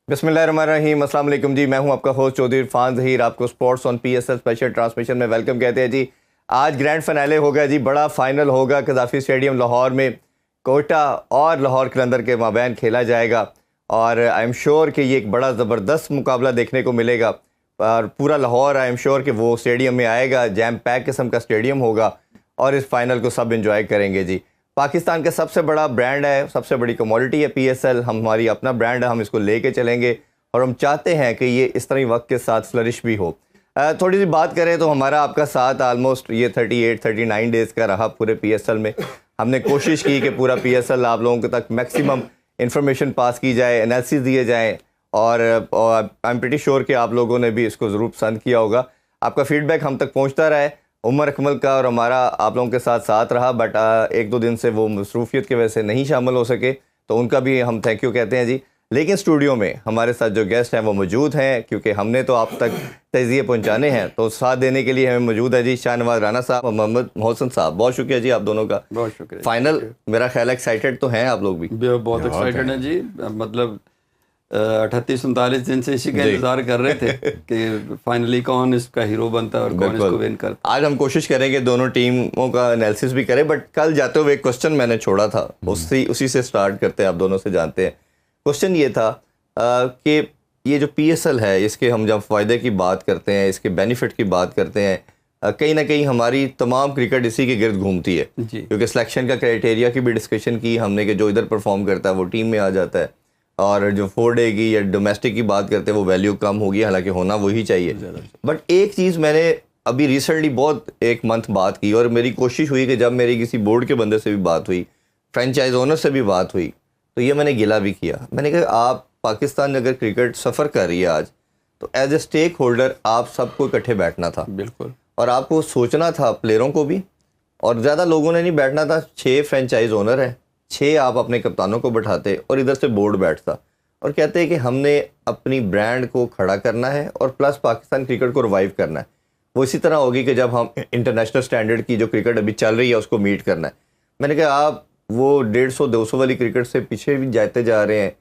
बिस्मिल्लाहिर्रहमानिर्रहीम, अस्सलाम वालेकुम जी। मैं हूं आपका होस्ट चौधरी इरफान ज़हीर। आपको sports on PSL special transmission में वेलकम कहते हैं जी। आज ग्रैंड फिनाले होगा जी, बड़ा फाइनल होगा कज़ाफ़ी स्टेडियम लाहौर में। कोयटा और लाहौर कलंदर के माबैन खेला जाएगा और आई एम श्योर कि ये एक बड़ा ज़बरदस्त मुकाबला देखने को मिलेगा। और पूरा लाहौर आई एम श्योर कि वो स्टेडियम में आएगा, जैम पैक किस्म का स्टेडियम होगा और इस फाइनल को सब इंजॉय करेंगे जी। पाकिस्तान का सबसे बड़ा ब्रांड है, सबसे बड़ी कमोडिटी है पीएसएल। हमारी अपना ब्रांड है, हम इसको लेके चलेंगे और हम चाहते हैं कि ये इस तरह वक्त के साथ फ्लरिश भी हो। थोड़ी सी बात करें तो हमारा आपका साथ आलमोस्ट ये 38-39 डेज़ का रहा पूरे पीएसएल में। हमने कोशिश की कि पूरा पीएसएल आप लोगों तक मैक्सिमम इंफॉर्मेशन पास की जाए, एनालिसिस दिए जाएँ और आई एम प्रीटी श्योर कि आप लोगों ने भी इसको ज़रूर पसंद किया होगा। आपका फ़ीडबैक हम तक पहुँचता रहा। उमर अकमल का और हमारा आप लोगों के साथ साथ रहा, बट एक दो दिन से वो मसरूफियत की वजह से नहीं शामिल हो सके, तो उनका भी हम थैंक यू कहते हैं जी। लेकिन स्टूडियो में हमारे साथ जो गेस्ट हैं वो मौजूद हैं, क्योंकि हमने तो आप तक तज़किये पहुंचाने हैं, तो साथ देने के लिए हमें मौजूद है जी शाहनवाज राना साहब और मोहम्मद मोहसिन साहब। बहुत शुक्रिया जी आप दोनों का। बहुत शुक्रिया। फाइनल मेरा ख्याल है एक्साइटेड तो हैं आप लोग भी? बहुत एक्साइटेड हैं जी। मतलब 38-39 दिन से इसी का इंतजार कर रहे थे कि फाइनली कौन इसका हीरो बनता है और कौन इसको विन करता है। आज हम कोशिश करेंगे दोनों टीमों का एनालिसिस भी करें, बट कल जाते हुए एक क्वेश्चन मैंने छोड़ा था, उसी से स्टार्ट करते हैं, आप दोनों से जानते हैं। क्वेश्चन ये था कि ये जो पीएसएल है, इसके हम जब फ़ायदे की बात करते हैं, इसके बेनिफिट की बात करते हैं, कहीं ना कहीं हमारी तमाम क्रिकेट इसी के गिर्द घूमती है, क्योंकि सिलेक्शन का क्राइटेरिया की भी डिस्कशन की हमने कि जो इधर परफॉर्म करता है वो टीम में आ जाता है, और जो 4 डे की या डोमेस्टिक की बात करते हैं वो वैल्यू कम होगी, हालांकि होना वही चाहिए। बट एक चीज़ मैंने अभी रिसेंटली बहुत एक मंथ बात की, और मेरी कोशिश हुई कि जब मेरी किसी बोर्ड के बंदे से भी बात हुई, फ्रेंचाइज ओनर से भी बात हुई, तो ये मैंने गिला भी किया। मैंने कहा आप पाकिस्तान अगर क्रिकेट सफ़र कर रही है आज, तो एज ए स्टेक होल्डर आप सबको इकट्ठे बैठना था। बिल्कुल। और आपको सोचना था, प्लेयरों को भी, और ज़्यादा लोगों ने नहीं बैठना था। 6 फ्रेंचाइज ओनर हैं, 6 आप अपने कप्तानों को बैठाते और इधर से बोर्ड बैठता और कहते हैं कि हमने अपनी ब्रांड को खड़ा करना है और प्लस पाकिस्तान क्रिकेट को रिवाइव करना है। वो इसी तरह होगी कि जब हम इंटरनेशनल स्टैंडर्ड की जो क्रिकेट अभी चल रही है उसको मीट करना है। मैंने कहा आप वो 150-200 वाली क्रिकेट से पीछे भी जाते जा रहे हैं,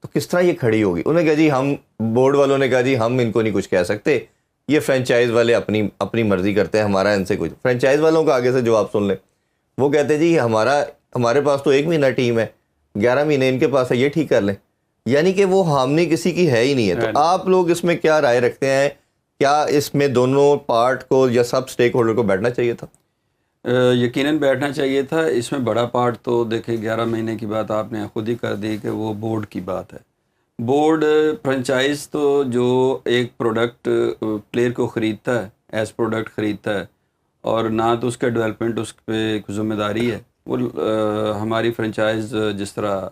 तो किस तरह ये खड़ी होगी? उन्होंने कहा जी, हम बोर्ड वालों ने कहा जी हम इनको नहीं कुछ कह सकते, ये फ्रेंचाइज वाले अपनी मर्जी करते हैं, हमारा इनसे कुछ। फ्रेंचाइज वालों का आगे से जवाब सुन लें। वो कहते जी हमारे पास तो 1 महीना टीम है, 11 महीने इनके पास है, ये ठीक कर लें। यानी कि वो हामनी किसी की है ही नहीं है। तो आप लोग इसमें क्या राय रखते हैं? क्या इसमें दोनों पार्ट को या सब स्टेक होल्डर को बैठना चाहिए था? यकीनन बैठना चाहिए था। इसमें बड़ा पार्ट तो देखिए 11 महीने की बात आपने खुद ही कर दी कि वो बोर्ड की बात है। बोर्ड फ्रेंचाइज तो जो एक प्रोडक्ट प्लेयर को ख़रीदता है, एज प्रोडक्ट ख़रीदता है, और ना तो उसका डेवलपमेंट उस पर जिम्मेदारी है। वो हमारी फ्रेंचाइज जिस तरह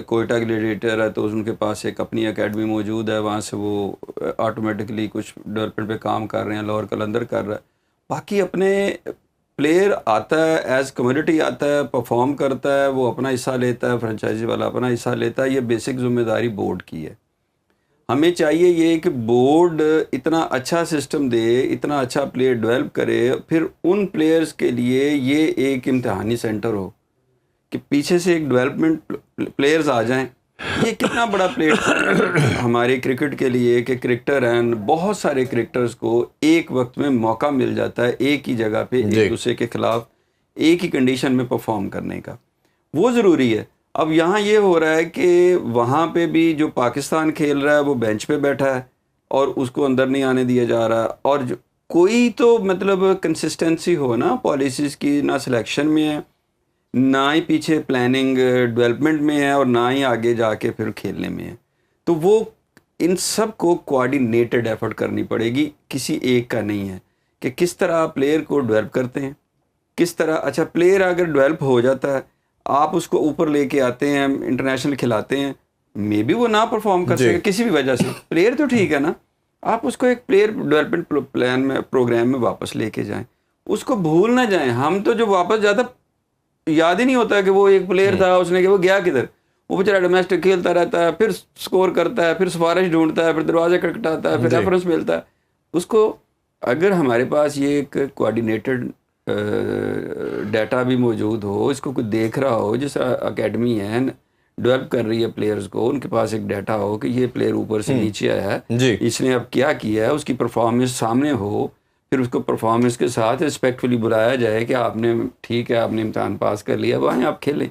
कोयटा ग्लेडिएटर है, तो उनके पास एक अपनी एकेडमी मौजूद है, वहाँ से वो ऑटोमेटिकली कुछ डेवलपमेंट पे काम कर रहे हैं। लाहौर कलंदर कर रहा है। बाकी अपने प्लेयर आता है, एज कम्युनिटी आता है, परफॉर्म करता है, वो अपना हिस्सा लेता है, फ्रेंचाइजी वाला अपना हिस्सा लेता है। ये बेसिक जिम्मेदारी बोर्ड की है। हमें चाहिए ये कि बोर्ड इतना अच्छा सिस्टम दे, इतना अच्छा प्लेयर डेवलप करे, फिर उन प्लेयर्स के लिए ये एक इम्तिहानी सेंटर हो कि पीछे से एक डेवलपमेंट प्लेयर्स आ जाएं। ये कितना बड़ा प्लेटफॉर्म हमारे क्रिकेट के लिए कि क्रिकेटर हैं, बहुत सारे क्रिकेटर्स को एक वक्त में मौका मिल जाता है एक ही जगह पे एक दूसरे के खिलाफ एक ही कंडीशन में परफॉर्म करने का, वो ज़रूरी है। अब यहाँ ये हो रहा है कि वहाँ पे भी जो पाकिस्तान खेल रहा है वो बेंच पे बैठा है और उसको अंदर नहीं आने दिया जा रहा, और जो कोई तो मतलब कंसिस्टेंसी हो ना पॉलिसीज़ की, ना सिलेक्शन में है, ना ही पीछे प्लानिंग डेवलपमेंट में है, और ना ही आगे जाके फिर खेलने में है। तो वो इन सब को कोऑर्डिनेटेड एफर्ट करनी पड़ेगी, किसी एक का नहीं है कि किस तरह प्लेयर को डेवलप करते हैं, किस तरह। अच्छा, प्लेयर अगर डेवलप हो जाता है, आप उसको ऊपर लेके आते हैं, इंटरनेशनल खिलाते हैं, मे बी वो ना परफॉर्म कर सके किसी भी वजह से, प्लेयर तो ठीक है ना, आप उसको एक प्लेयर डेवलपमेंट प्लान में, प्रोग्राम में वापस लेके जाएं, उसको भूल ना जाएं। हम तो जो वापस जाता याद ही नहीं होता कि वो एक प्लेयर था, उसने कि वो गया किधर। वो बेचारा डोमेस्टिक खेलता रहता है, फिर स्कोर करता है, फिर सिफारिश ढूंढता है, फिर दरवाजे खटखटाता है, फिर रेफरेंस मिलता है उसको। अगर हमारे पास ये एक कोऑर्डिनेटेड डाटा भी मौजूद हो, इसको कोई देख रहा हो, जैसे एकेडमी है, डेवलप कर रही है प्लेयर्स को, उनके पास एक डाटा हो कि ये प्लेयर ऊपर से नीचे आया है जी। इसने अब क्या किया है, उसकी परफॉर्मेंस सामने हो, फिर उसको परफॉर्मेंस के साथ रिस्पेक्टफुली बुलाया जाए कि आपने ठीक है, आपने इम्तहान पास कर लिया, वहाँ आप खेलें।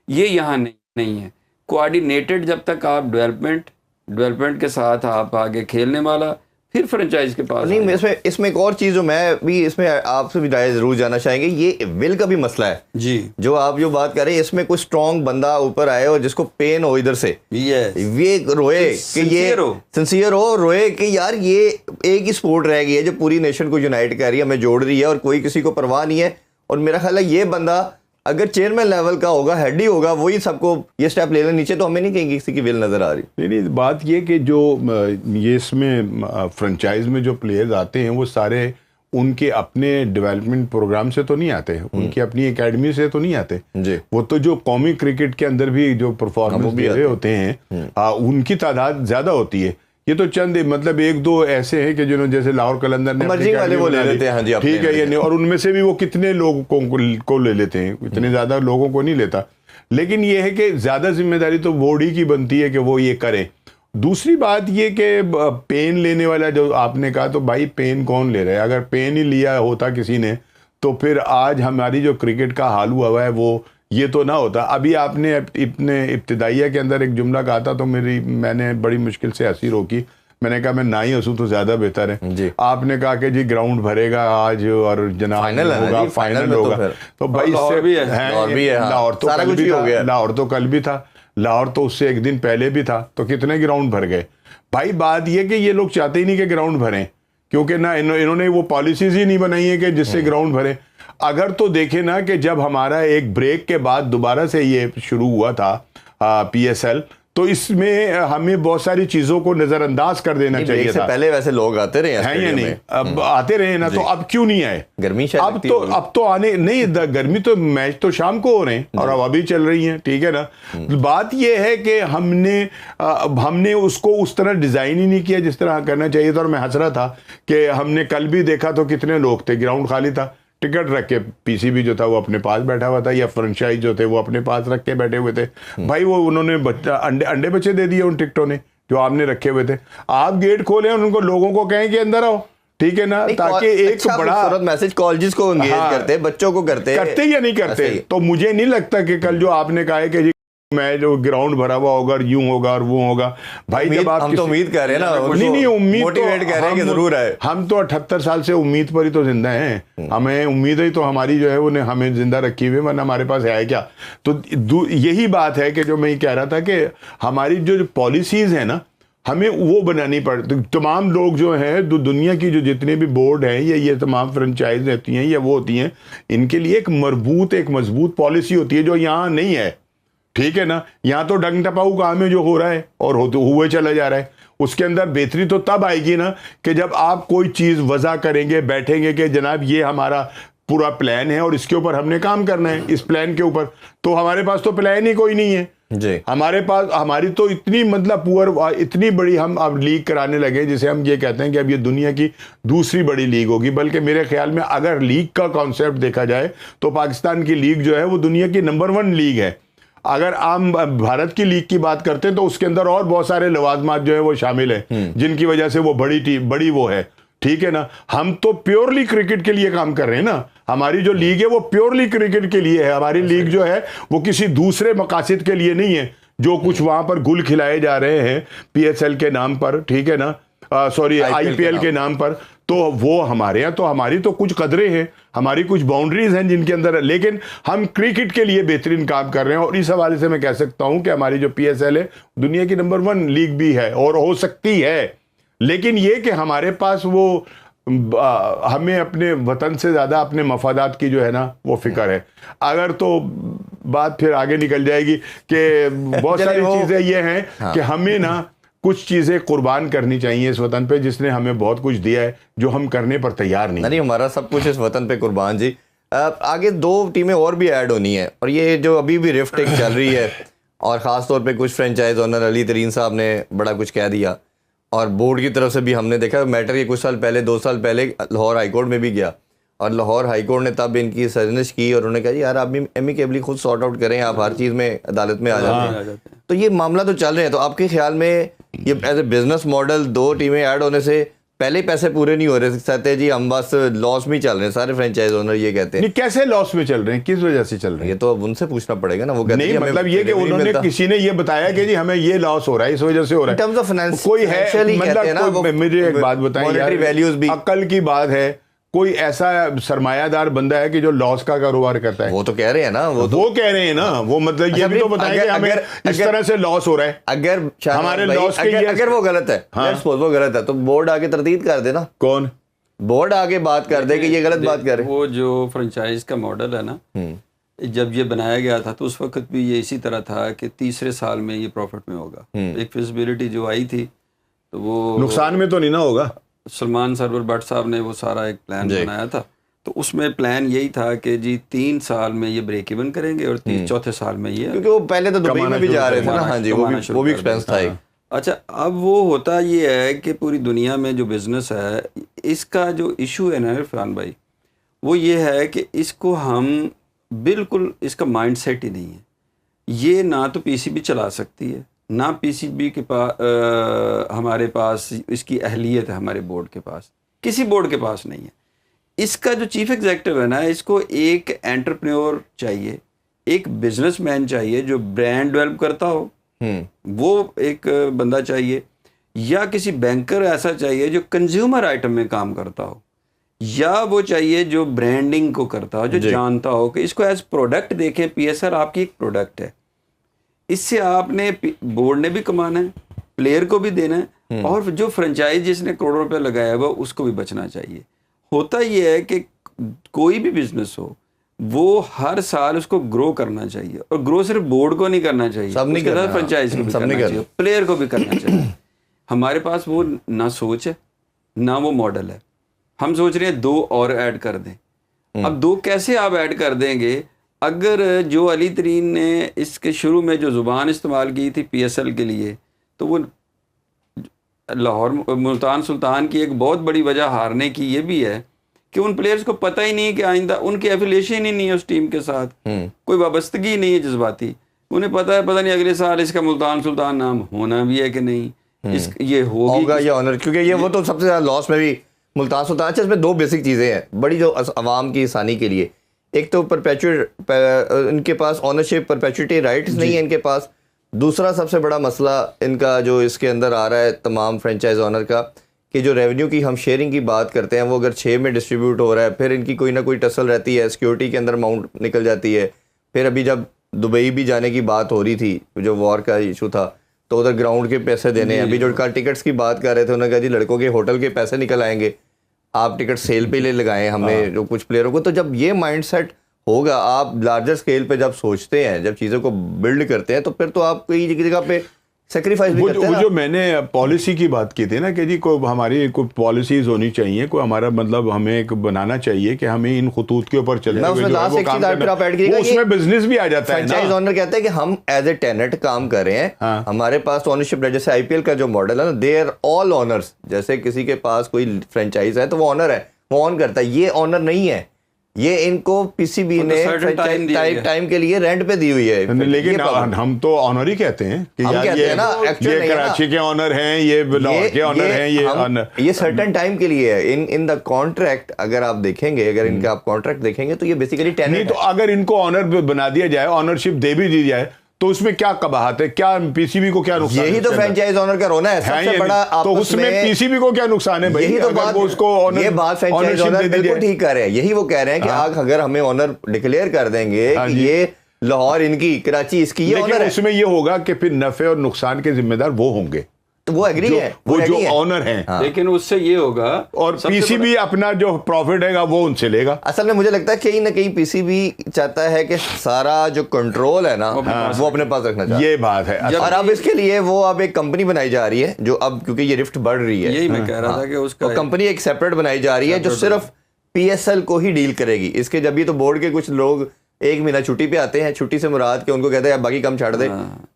ये यहाँ नहीं है। कोऑर्डिनेटेड जब तक आप डेवलपमेंट के साथ आप आगे खेलने वाला, फिर फ्रेंचाइज के पास नहीं, इसमें एक और चीज़ जो मैं भी इसमें आपसे भी राय जरूर जानना चाहेंगे, ये विल का भी मसला है जी। जो आप जो बात कर रहे हैं, इसमें कोई स्ट्रॉन्ग बंदा ऊपर आए और जिसको पेन हो इधर से, ये रोए कि ये सिंसियर हो, रोए कि यार ये एक ही स्पोर्ट रह गई है जो पूरी नेशन को यूनाइट कर रही है, हमें जोड़ रही है और कोई किसी को परवाह नहीं है। और मेरा ख्याल है ये बंदा अगर चेयरमैन लेवल का होगा, हेड ही होगा, वही सबको ये स्टेप ले लें नीचे, तो हमें नहीं कहेंगे किसी की विल नजर आ रही। नहीं, बात ये कि जो ये इसमें फ्रेंचाइज में जो प्लेयर्स आते हैं वो सारे उनके अपने डेवलपमेंट प्रोग्राम से तो नहीं आते, उनकी अपनी एकेडमी से तो नहीं आते जी। वो तो जो कौमी क्रिकेट के अंदर भी जो परफॉर्मेंस दे रहे होते हैं उनकी तादाद ज्यादा होती है। ये तो चंद मतलब एक दो ऐसे हैं कि जिन्होंने जैसे लाहौर कलंदर ने वाले वो ले लेते हैं, हाँ जी, ठीक है, ये नहीं, और उनमें से भी वो कितने लोगों को ले लेते हैं, इतने ज्यादा लोगों को नहीं लेता। लेकिन ये है कि ज्यादा जिम्मेदारी तो बोर्ड ही की बनती है कि वो ये करें। दूसरी बात ये कि पेन लेने वाला जो आपने कहा, तो भाई पेन कौन ले रहा है? अगर पेन ही लिया होता किसी ने तो फिर आज हमारी जो क्रिकेट का हाल हुआ है वो ये तो ना होता। अभी आपने इतने इब्तिदाइया के अंदर एक जुमला कहा था तो मैंने बड़ी मुश्किल से हंसी रोकी। मैंने कहा मैं ना ही हंसूं तो ज्यादा बेहतर है। आपने कहा कि जी ग्राउंड भरेगा आज और जनाब फाइनल होगा, फाइनल होगा, तो भाई इससे लाहौर तो कल भी था, लाहौर तो कल भी था, लाहौर तो उससे एक दिन पहले भी था, तो कितने ग्राउंड भर गए भाई। बात ये कि ये लोग चाहते ही नहीं कि ग्राउंड भरें, क्योंकि ना इन्होंने वो पॉलिसीज ही नहीं बनाई है कि जिससे ग्राउंड भरे। अगर तो देखे ना कि जब हमारा एक ब्रेक के बाद दोबारा से ये शुरू हुआ था PSL, तो इसमें हमें बहुत सारी चीजों को नजरअंदाज कर देना चाहिए था। पहले वैसे लोग आते रहे हैं या नहीं? अब आते रहे ना, तो अब क्यों नहीं आए? गर्मी अब तो आने नहीं, गर्मी तो मैच तो शाम को हो रहे हैं और अब अभी चल रही हैं, ठीक है ना। बात ये है कि हमने उसको उस तरह डिजाइन ही नहीं किया जिस तरह करना चाहिए था। और मैं हंस रहा था कि हमने कल भी देखा तो कितने लोग थे, ग्राउंड खाली था, टिकट रख के PCB जो था वो अपने पास बैठा हुआ था, या फ्रेंचाइज जो थे वो अपने पास रख के बैठे हुए थे। भाई वो उन्होंने अंडे बच्चे दे दिए उन टिकटों ने जो आपने रखे हुए थे। आप गेट खोले और उनको लोगों को कहें कि अंदर आओ, ठीक है ना, ताकि एक बड़ा मैसेज कॉलेजेस को एंगेज करते, बच्चों को करते या नहीं करते। तो मुझे नहीं लगता कि कल जो आपने कहा है कि मैं जो ग्राउंड भरा हुआ होगा और यूं होगा और वो होगा, भाई जब आप हम तो उम्मीद कर रहे हैं ना, नहीं उम्मीद मोटिवेट कर रहे हैं कि जरूर है। हम तो 78 साल से उम्मीद पर ही तो जिंदा हैं, हमें उम्मीद ही तो हमारी जो है वो हमें जिंदा रखी हुई, वरना हमारे पास है क्या। तो यही बात है कि जो मैं कह रहा था कि हमारी जो पॉलिसीज है ना, हमें वो बनानी पड़ती। तमाम लोग जो हैं दुनिया की जो जितने भी बोर्ड हैं या ये तमाम फ्रेंचाइज रहती हैं या वो होती हैं, इनके लिए एक मजबूत पॉलिसी होती है जो यहाँ नहीं है, ठीक है ना। यहाँ तो डंग टपाऊ काम है जो हो रहा है और हुए चला जा रहा है। उसके अंदर बेहतरी तो तब आएगी ना कि जब आप कोई चीज वजह करेंगे, बैठेंगे कि जनाब ये हमारा पूरा प्लान है और इसके ऊपर हमने काम करना है, इस प्लान के ऊपर। तो हमारे पास तो प्लान ही कोई नहीं है जी। हमारे पास हमारी तो इतनी मतलब पुअर, इतनी बड़ी हम अब लीग कराने लगे जिसे हम ये कहते हैं कि अब ये दुनिया की दूसरी बड़ी लीग होगी। बल्कि मेरे ख्याल में अगर लीग का कॉन्सेप्ट देखा जाए तो पाकिस्तान की लीग जो है वो दुनिया की नंबर 1 लीग है। अगर आम भारत की लीग की बात करते हैं तो उसके अंदर और बहुत सारे लवाजमात जो है वो शामिल हैं जिनकी वजह से वो बड़ी वो है, ठीक है ना। हम तो प्योरली क्रिकेट के लिए काम कर रहे हैं ना, हमारी जो लीग है वो प्योरली क्रिकेट के लिए है। हमारी लीग जो है वो किसी दूसरे मकासद के लिए नहीं है। जो कुछ वहां पर गुल खिलाए जा रहे हैं PSL के नाम पर, ठीक है ना, सॉरी IPL के नाम पर, तो वो हमारे यहाँ तो हमारी तो कुछ कदरें हैं, हमारी कुछ बाउंड्रीज हैं जिनके अंदर, लेकिन हम क्रिकेट के लिए बेहतरीन काम कर रहे हैं। और इस हवाले से मैं कह सकता हूं कि हमारी जो PSL है दुनिया की नंबर 1 लीग भी है और हो सकती है। लेकिन ये कि हमारे पास वो हमें अपने वतन से ज्यादा अपने मफादात की जो है ना वो फिक्र है। अगर तो बात फिर आगे निकल जाएगी कि बहुत सारी चीजें ये हैं कि हमें ना कुछ चीजें कुर्बान करनी चाहिए इस वतन पे जिसने हमें बहुत कुछ दिया है जो हम करने पर तैयार नहीं। हमारा सब कुछ इस वतन पे कुर्बान जी। आगे 2 टीमें और भी ऐड होनी है और ये जो अभी भी रिफ्टिंग चल रही है और ख़ास तौर पे कुछ फ्रेंचाइज ओनर अली तरीन साहब ने बड़ा कुछ कह दिया और बोर्ड की तरफ से भी हमने देखा मैटर ये कुछ साल पहले 2 साल पहले लाहौर हाईकोर्ट में भी गया और लाहौर हाई कोर्ट ने तब इनकी साजिश की और उन्होंने कहा जी यार आप भी एमिकेबली खुद सॉर्ट आउट करें, आप हर चीज़ में अदालत में आ जाते हैं। तो ये मामला तो चल रहे हैं, तो आपके ख्याल में ये एज ए बिजनेस मॉडल 2 टीमें ऐड होने से पहले ही पैसे पूरे नहीं हो रहे, कहते हैं जी हम बस लॉस में चल रहे हैं, सारे फ्रेंचाइज ओनर ये कहते हैं। नहीं, कैसे लॉस में चल रहे हैं, किस वजह से चल रहे हैं? ये तो अब उनसे पूछना पड़ेगा ना, वो कहते नहीं, मतलब ये कि उन्होंने किसी ने ये बताया कि जी हमें ये लॉस हो रहा है, इस वजह से हो रहा है। टर्म्स ऑफ फाइनेंस कोई है, मतलब मुझे एक बात बताइए यार, वैल्यूज भी अक्ल की बात है, कोई ऐसा सरमायादार बंदा है कि जो लॉस का कारोबार करता है? वो तो कह रहे हैं ना, वो कह रहे हैं ना, वो मतलब ये भी तो बताएं कि हमें इस तरह से लॉस हो रहा है। अगर हमारे लॉस के अगर वो गलत है, लेट्स सपोज वो गलत है, तो बोर्ड आगे तरदीद कर देना। कौन बोर्ड आगे बात कर दे कि ये गलत बात कर रहे। वो जो फ्रेंचाइज का मॉडल है ना, जब ये बनाया गया था तो उस वक्त भी ये इसी तरह था कि तीसरे साल में ये प्रॉफिट में होगा। एक फिजिबिलिटी जो आई थी तो वो नुकसान में तो नहीं ना होगा। सलमान सरवर भट्ट साहब ने वो सारा एक प्लान बनाया था, तो उसमें प्लान यही था कि जी 3 साल में ये ब्रेक इवन करेंगे और चौथे साल में ये, क्योंकि वो पहले तो दुबई में भी जा रहे थे ना। हाँ जी, वो भी एक्सपेंस था एक। अच्छा, अब वो होता ये है कि पूरी दुनिया में जो बिज़नेस है, इसका जो इशू है ना इरफान भाई, वो ये है कि इसको हम बिल्कुल, इसका माइंडसेट ही नहीं है। ये ना तो पीसीबी चला सकती है, ना पीसीबी के पास हमारे पास इसकी अहलियत है, हमारे बोर्ड के पास, किसी बोर्ड के पास नहीं है। इसका जो चीफ एग्जीक्यूटिव है ना, इसको एक एंटरप्रेन्योर चाहिए, एक बिजनेसमैन चाहिए जो ब्रांड डेवलप करता हो, वो एक बंदा चाहिए, या किसी बैंकर ऐसा चाहिए जो कंज्यूमर आइटम में काम करता हो, या वो चाहिए जो ब्रांडिंग को करता हो, जो जानता हो कि इसको एज प्रोडक्ट देखें। पीएसएल आपकी एक प्रोडक्ट है, इससे आपने बोर्ड ने भी कमाना है, प्लेयर को भी देना है, और जो फ्रेंचाइज जिसने करोड़ों रुपए लगाया हुआ उसको भी बचना चाहिए। होता ये है कि कोई भी बिजनेस हो, वो हर साल उसको ग्रो करना चाहिए, और ग्रो सिर्फ बोर्ड को नहीं करना चाहिए, उसके साथ फ्रेंचाइज को भी करना चाहिए, प्लेयर को भी करना चाहिए। हमारे पास वो ना सोच है ना वो मॉडल है। हम सोच रहे हैं 2 और ऐड कर दें। अब 2 कैसे आप ऐड कर देंगे? अगर जो अली तरीन ने इसके शुरू में जो ज़ुबान इस्तेमाल की थी पीएसएल के लिए, तो वो लाहौर मुल्तान सुल्तान की एक बहुत बड़ी वजह हारने की ये भी है कि उन प्लेयर्स को पता ही नहीं है कि आइंदा उनकी एफिलिएशन ही नहीं है उस टीम के साथ, कोई वाबस्तगी नहीं है जज्बाती। उन्हें पता है, पता नहीं अगले साल इसका मुल्तान सुल्तान नाम होना भी है कि नहीं, ये होगा या ऑनर, क्योंकि ये वो तो सबसे ज़्यादा लॉस में भी मुल्तान सुल्तान। अच्छा, इसमें 2 बेसिक चीज़ें हैं बड़ी जो अवाम की आसानी के लिए। एक तो इनके पास ऑनरशिप परपेचुइटी राइट्स नहीं है इनके पास। दूसरा सबसे बड़ा मसला इनका जो इसके अंदर आ रहा है तमाम फ्रेंचाइज ऑनर का, कि जो रेवेन्यू की हम शेयरिंग की बात करते हैं, वो अगर 6 में डिस्ट्रीब्यूट हो रहा है, फिर इनकी कोई ना कोई टसल रहती है, सिक्योरिटी के अंदर अमाउंट निकल जाती है। फिर अभी जब दुबई भी जाने की बात हो रही थी, जो वॉर का इशू था, तो उधर ग्राउंड के पैसे देने हैं। अभी जो कल टिकट्स की बात कर रहे थे, उन्होंने कहा जी लड़कों के होटल के पैसे निकल आएंगे, आप टिकट सेल पे ले लगाएं हमने जो कुछ प्लेयरों को। तो जब ये माइंडसेट होगा, आप लार्जर स्केल पे जब सोचते हैं, जब चीज़ों को बिल्ड करते हैं, तो फिर तो आप कई जगह पे सेक्रीफाइस भी करते हैं। वो जो मैंने पॉलिसी की बात की थी ना कि जी कोई हमारी कोई पॉलिसीज होनी चाहिए, कोई हमारा मतलब हमें एक बनाना चाहिए कि हमें इन खतूत के ऊपर चलना है, उसमें बिजनेस भी आ जाता है। फ्रेंचाइज ओनर कहते हैं कि हम एज ए टेनेंट काम कर रहे हैं, हमारे पास ओनरशिप, जैसे आईपीएल का जो मॉडल है ना, दे आर ऑल ओनर्स। जैसे किसी के पास कोई फ्रेंचाइज है तो वो ऑनर है, वो ऑन करता है। ये ऑनर नहीं है, ये इनको पीसीबी ने टाइम के लिए रेंट पे दी हुई है। लेकिन हम तो ऑनर ही कहते हैं कि यार ये कराची के ऑनर हैं, ये लाहौर के ऑनर हैं, ये सर्टेन टाइम के लिए है। इन द कॉन्ट्रैक्ट अगर आप देखेंगे, अगर इनका आप कॉन्ट्रैक्ट देखेंगे तो ये बेसिकली टेनेंट है। तो अगर इनको ऑनर बना दिया जाए, ऑनरशिप दे भी दी जाए, तो उसमें क्या कबाहत है? क्या पीसीबी को क्या नुकसान? यही तो फ्रेंचाइज ओनर का रोना है सबसे बड़ा। तो उसमें पीसीबी को क्या नुकसान है भाई? यही तो बात, ये बात फ्रेंचाइज ओनर बिल्कुल ठीक कर रहे हैं। यही वो कह रहे हैं कि अगर हमें ओनर डिक्लेयर कर देंगे कि ये लाहौर इनकी, कराची इसकी, ये ओनर है, उसमें ये होगा कि फिर नफे और नुकसान के जिम्मेदार वो होंगे, तो वो एग्री है, वो जो ऑनर हैं। हाँ। लेकिन उससे ये होगा, और पीसीबी अपना जो प्रॉफिट है वो उनसे लेगा। असल में मुझे लगता है कहीं ना कहीं पीसीबी चाहता है कि सारा जो कंट्रोल है ना वो अपने पास रखना चाहता है। ये बात है। और अब इसके लिए वो अब एक कंपनी बनाई जा रही है, जो अब क्योंकि ये रिफ्ट बढ़ रही है, यही मैं कह रहा था कि उसका कंपनी एक सेपरेट बनाई जा रही है जो सिर्फ पीएसएल को ही डील करेगी। इसके जब भी तो बोर्ड के कुछ लोग 1 महीना छुट्टी पे आते हैं, छुट्टी से मुराद के उनको कहते हैं बाकी काम छाड़ दे,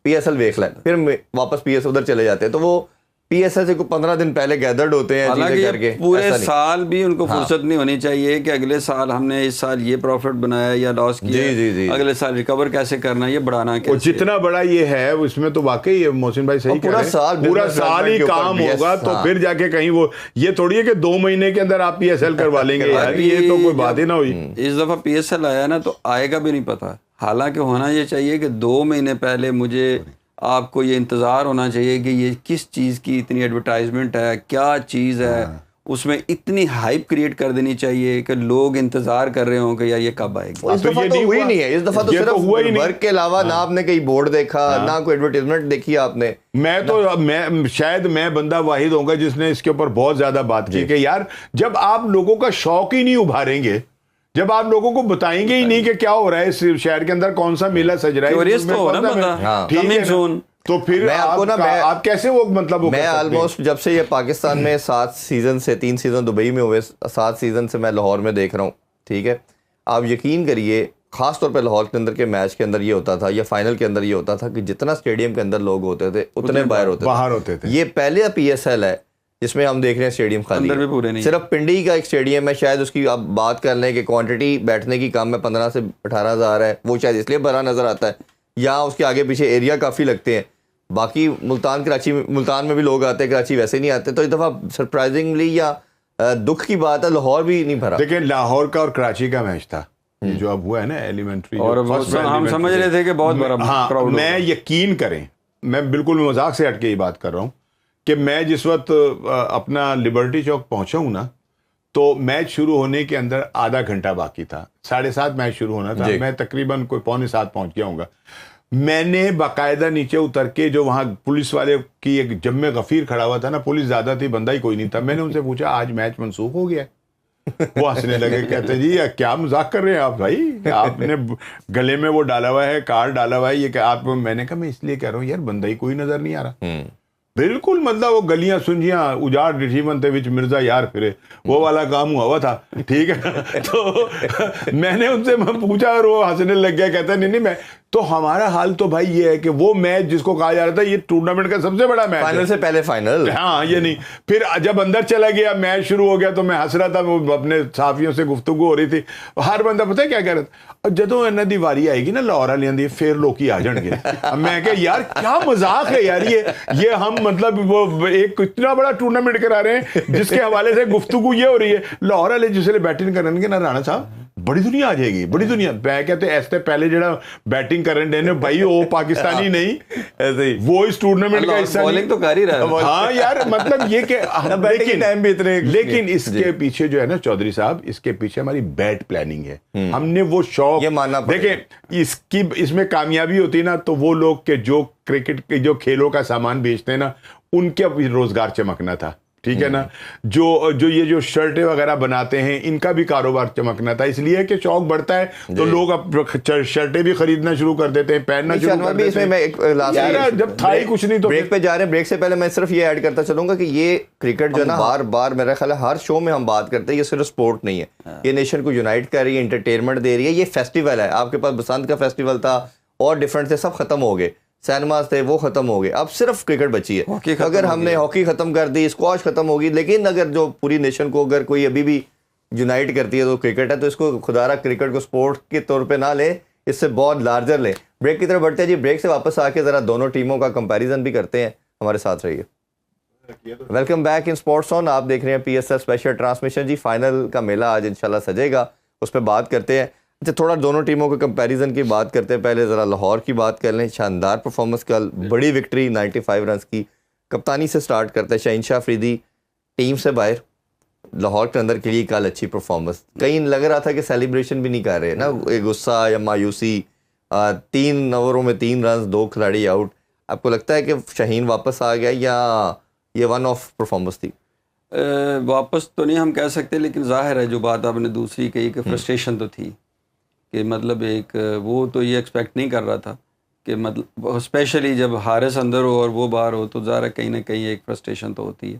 पीएसएल देख लें, फिर वापस पीएसएल उधर चले जाते हैं। तो वो पीएसएल से कोई 15 दिन पहले गैदर्ड होते हैं हालांकि चीजें ये करके, पूरे ऐसा नहीं। साल भी उनको फुर्सत नहीं होनी चाहिए कि अगले साल हमने इस साल ये प्रॉफिट बनाया या लॉस किया, जी। अगले साल रिकवर कैसे करना है, ये बढ़ाना और कैसे। जितना बड़ा ये है उसमें तो वाकई मोहसिन भाई सही और कह पूरा रहे हैं। साल पूरा business साल ही development के ऊपर काम BS, होगा तो हाँ। फिर जाके कहीं वो, ये थोड़ी है कि 2 महीने के अंदर आप PSL करवा लेंगे यार, ये तो कोई बात ही ना हुई। इस दफ़ा PSL आया ना तो आएगा भी नहीं पता। हालांकि होना ये चाहिए कि 2 महीने पहले मुझे आपको ये इंतज़ार होना चाहिए कि ये किस चीज़ की इतनी एडवर्टाइजमेंट है, क्या चीज़ है, उसमें इतनी हाइप क्रिएट कर देनी चाहिए कि लोग इंतज़ार कर रहे हों कि यार ये कब आएगी। इस दफा ये तो नहीं हुई हुआ। नहीं है, इस दफा तो ये सिर्फ तो हुआ ही नहीं। वर्क के अलावा ना आपने कहीं बोर्ड देखा, ना कोई एडवर्टाइजमेंट देखी आपने। मैं शायद मैं बंदा वाहिद होऊंगा जिसने इसके ऊपर बहुत ज्यादा बात की कि यार जब आप लोगों का शौक ही नहीं उभारेंगे, जब आप लोगों को बताएंगे ही नहीं कि क्या हो रहा है इस शहर के अंदर, कौन सा मेला सज रहा है, Curious उसमें तो हो ना कौन सा बंदा। हाँ। ठीक है Coming ना? soon। तो फिर मैं आपको ना आप कैसे वो मतलब वो मैं कर सकते हैं? ऑलमोस्ट जब से ये पाकिस्तान में 7 सीजन से 3 सीजन दुबई में हुए, 7 सीजन से मैं लाहौर में देख रहा हूँ, ठीक है। आप यकीन करिए, खास तौर पे लाहौर के अंदर के मैच के अंदर ये होता था या फाइनल के अंदर ये होता था कि जितना स्टेडियम के अंदर लोग होते थे उतने बाहर होते थे। ये पहले PSL है जिसमें हम देख रहे हैं स्टेडियम खाली अंदर भी है। पूरे नहीं। सिर्फ पिंडी का एक स्टेडियम है, शायद उसकी आप बात कर लें कि क्वांटिटी बैठने की कम है, 15 से 18 हज़ार है, वो शायद इसलिए भरा नजर आता है। यहाँ उसके आगे पीछे एरिया काफ़ी लगते हैं। बाकी मुल्तान कराची, मुल्तान में भी लोग आते हैं, कराची वैसे नहीं आते। तो इस दफ़ा सरप्राइजिंगली या दुख की बात है, लाहौर भी नहीं भरा। देखिए लाहौर का और कराची का मैच था ये जो अब हुआ है ना एलिमेंट्री, और हम समझ रहे थे कि बहुत बड़ा हाँ, क्राउड मैं यकीन करें, मैं बिल्कुल मजाक से हट के ये बात कर रहा हूँ कि मैं जिस वक्त अपना लिबर्टी चौक पहुंचा हूं ना, तो मैच शुरू होने के अंदर आधा घंटा बाकी था, 7:30 मैच शुरू होना था, मैं तकरीबन कोई 6:45 पहुंच गया हूँगा। मैंने बाकायदा नीचे उतर के, जो वहां पुलिस वाले की एक जम्मे गफीर खड़ा हुआ था ना, पुलिस ज्यादा थी, बंदा ही कोई नहीं था, मैंने उनसे पूछा आज मैच मनसूख हो गया है? वो हंसने लगे, कहते जी क्या मजाक कर रहे हैं आप भाई, आपने गले में वो डाला हुआ है, कार्ड डाला हुआ है, ये क्या आप? मैंने कहा मैं इसलिए कह रहा हूँ यार बंदा ही कोई नजर नहीं आ रहा। बिल्कुल मतलब वो गलियां सुंजियां उजाड़ रिठीवन थे विच मिर्जा यार फिरे, वो वाला काम हुआ था, ठीक है। तो मैंने उनसे पूछा और वो हंसने लग गया, कहता नहीं मैं तो हमारा हाल तो भाई ये है कि वो मैच जिसको कहा जा रहा था ये टूर्नामेंट का सबसे बड़ा मैच फाइनल से पहले फाइनल, हाँ ये नहीं, फिर जब अंदर चला गया मैच शुरू हो गया तो मैं हंस रहा था, वो अपने साथियों से गुफ्तगू हो रही थी, हर बंदा पता है क्या कह रहा था, और जदों इन्हां दी वारी आएगी ना लाहौर वालियां दी फिर लोग आ जाएंगे। मैं कहा यार क्या मजाक है यार, ये हम मतलब वो एक इतना बड़ा टूर्नामेंट करा रहे हैं जिसके हवाले से गुफ्तगू ये हो रही है, लाहौर वाले जिसले बैटिंग करेंगे ना राणा साहब बड़ी दुनिया आ जाएगी, बड़ी दुनिया। मैं कहते ऐसे पहले जरा बैटिंग करन देने भाई वो पाकिस्तानी नहीं, ऐसे ही वो इस टूर्नामेंट का हिस्सा बॉलिंग तो कर ही रहा है। हाँ यार मतलब ये कि बैटिंग टाइम भी इतने, लेकिन इसके पीछे जो है ना चौधरी साहब, इसके पीछे हमारी बैट प्लानिंग है, हमने वो शौक, ये मानना पड़ेगा। देखें इसकी इसमें कामयाबी होती ना तो वो लोग के जो क्रिकेट के जो खेलों का सामान बेचते हैं ना उनके अभी रोजगार चमकना था, ठीक है ना, जो ये जो शर्टें वगैरह बनाते हैं इनका भी कारोबार चमकना था, इसलिए कि शौक बढ़ता है तो लोग अब शर्टें भी खरीदना शुरू कर देते हैं, पहनना शुरू कर देते हैं। मैं एक यार, जब था ही कुछ नहीं तो ब्रेक पे जा रहे हैं, ब्रेक से पहले मैं सिर्फ ये ऐड करता चलूंगा कि ये क्रिकेट जो है ना बार बार मेरा ख्याल है हर शो में हम बात करते हैं, ये सिर्फ स्पोर्ट नहीं है, ये नेशन को यूनाइट कर रही है, एंटरटेनमेंट दे रही है, ये फेस्टिवल है। आपके पास बसंत का फेस्टिवल था और डिफरेंट थे, सब खत्म हो गए, सिनेमाज थे वो खत्म हो गए, अब सिर्फ क्रिकेट बची है। अगर हमने हॉकी खत्म कर दी, स्क्वाश खत्म होगी, लेकिन अगर जो पूरी नेशन को अगर कोई अभी भी यूनाइट करती है तो क्रिकेट है, तो इसको खुदारा क्रिकेट को स्पोर्ट के तौर पे ना ले, इससे बहुत लार्जर ले। ब्रेक की तरफ बढ़ते हैं जी, ब्रेक से वापस आके जरा दोनों टीमों का कंपैरिजन भी करते हैं, हमारे साथ रहिए। Welcome back in sports on, आप देख रहे हैं PSL स्पेशल ट्रांसमिशन जी। फाइनल का मेला आज इंशाल्लाह सजेगा, उस पर बात करते हैं। अच्छा थोड़ा दोनों टीमों के कंपैरिजन की बात करते हैं, पहले ज़रा लाहौर की बात कर लें। शानदार परफॉर्मेंस, कल बड़ी विक्ट्री 95 रन की, कप्तानी से स्टार्ट करते हैं। शहीनशाह अफरीदी टीम से बाहर, लाहौर के अंदर के लिए कल अच्छी परफॉर्मेंस, कहीं लग रहा था कि सेलिब्रेशन भी नहीं कर रहे ना, एक गुस्सा या मायूसी। 3 ओवरों में 3 रन, 2 खिलाड़ी आउट। आपको लगता है कि शाहीन वापस आ गया या ये वन ऑफ परफॉर्मेंस थी? वापस तो नहीं हम कह सकते, लेकिन जाहिर है जो बात आपने दूसरी कही कि फ्रस्ट्रेशन तो थी, कि मतलब एक वो तो ये एक्सपेक्ट नहीं कर रहा था कि मतलब स्पेशली जब हारिस अंदर हो और वो बाहर हो तो ज़रा कहीं ना कहीं एक फ्रस्ट्रेशन तो होती है।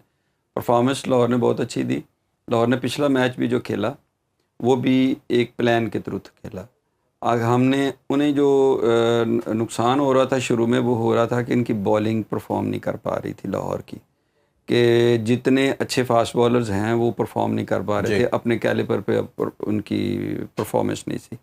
परफॉर्मेंस लाहौर ने बहुत अच्छी दी। लाहौर ने पिछला मैच भी जो खेला वो भी एक प्लान के थ्रू खेला। आग हमने उन्हें जो नुकसान हो रहा था शुरू में, वो हो रहा था कि इनकी बॉलिंग परफॉर्म नहीं कर पा रही थी लाहौर की, कि जितने अच्छे फास्ट बॉलर्स हैं वो परफॉर्म नहीं कर पा रहे थे, अपने कैलिपर पे उनकी परफॉर्मेंस नहीं थी।